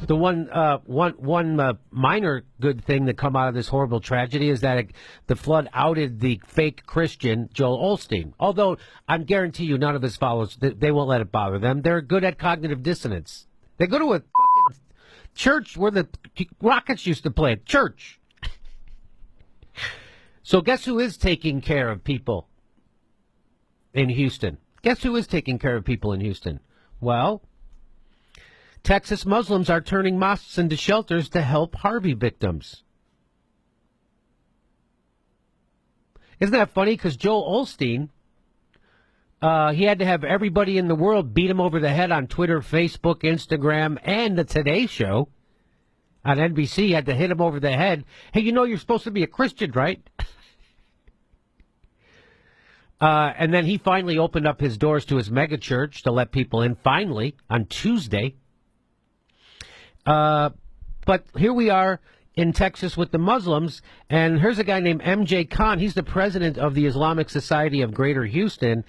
The one minor good thing that come out of this horrible tragedy is that the flood outed the fake Christian Joel Osteen. Although I guarantee you, none of his followers, they won't let it bother them. They're good at cognitive dissonance. They go to a fucking church where the Rockets used to play at church. So guess who is taking care of people in Houston? Guess who is taking care of people in Houston? Well, Texas Muslims are turning mosques into shelters to help Harvey victims. Isn't that funny? Because Joel Osteen, he had to have everybody in the world beat him over the head on Twitter, Facebook, Instagram, and the Today Show on NBC. Had to hit him over the head. Hey, you know you're supposed to be a Christian, right? And then he finally opened up his doors to his mega church to let people in, finally, on Tuesday. But here we are in Texas with the Muslims, and here's a guy named MJ Khan. He's the president of the Islamic Society of Greater Houston,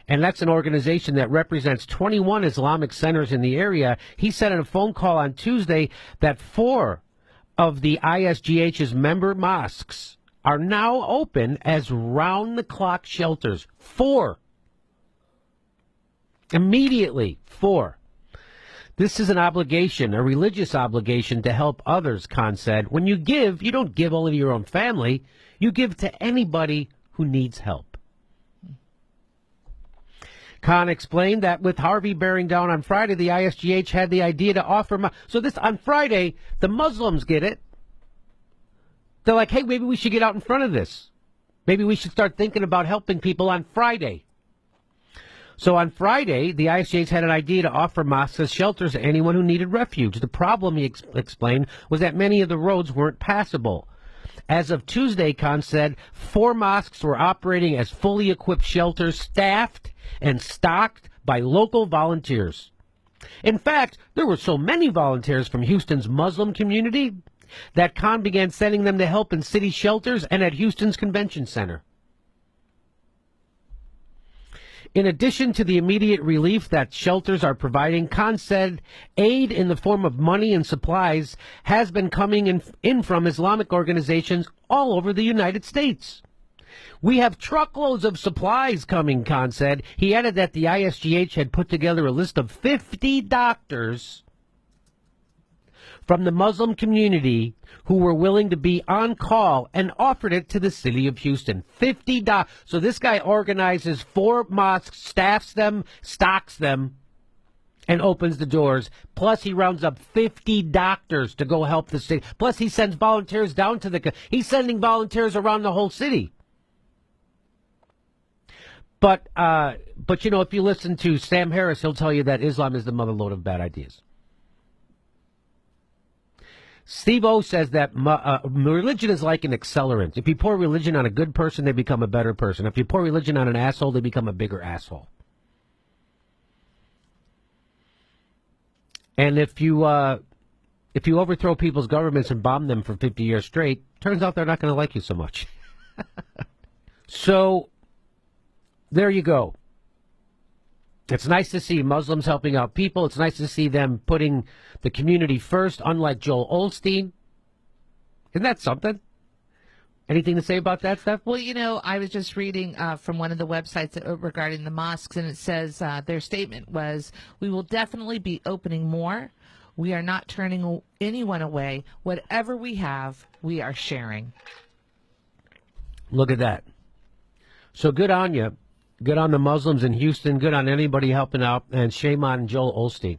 and that's an organization that represents 21 Islamic centers in the area. He said in a phone call on Tuesday that 4 of the ISGH's member mosques are now open as round-the-clock shelters. 4. Immediately, 4. This is an obligation, a religious obligation to help others, Khan said. When you give, you don't give only to your own family. You give to anybody who needs help. Khan explained that with Harvey bearing down on Friday, the ISGH had the idea to offer... So this, on Friday, the Muslims get it. They're like, hey, maybe we should get out in front of this. Maybe we should start thinking about helping people on Friday. So on Friday, the ISGH had an idea to offer mosques as shelters to anyone who needed refuge. The problem, he explained, was that many of the roads weren't passable. As of Tuesday, Khan said, 4 mosques were operating as fully equipped shelters, staffed and stocked by local volunteers. In fact, there were so many volunteers from Houston's Muslim community that Khan began sending them to help in city shelters and at Houston's Convention Center. In addition to the immediate relief that shelters are providing, Khan said aid in the form of money and supplies has been coming in from Islamic organizations all over the United States. We have truckloads of supplies coming, Khan said. He added that the ISGH had put together a list of 50 doctors from the Muslim community who were willing to be on call and offered it to the city of Houston. 50 doctors. So this guy organizes 4 mosques, staffs them, stocks them, and opens the doors. Plus he rounds up 50 doctors to go help the city. Plus he sends volunteers down to the... He's sending volunteers around the whole city. But you know, if you listen to Sam Harris, he'll tell you that Islam is the motherlode of bad ideas. Steve O says that religion is like an accelerant. If you pour religion on a good person, they become a better person. If you pour religion on an asshole, they become a bigger asshole. And if you overthrow people's governments and bomb them for 50 years straight, turns out they're not going to like you so much. So there you go. It's nice to see Muslims helping out people. It's nice to see them putting the community first, unlike Joel Osteen. Isn't that something? Anything to say about that, Steph? Well, you know, I was just reading from one of the websites regarding the mosques, and it says their statement was, we will definitely be opening more. We are not turning anyone away. Whatever we have, we are sharing. Look at that. So good on you. Good on the Muslims in Houston. Good on anybody helping out. And shame on Joel Osteen.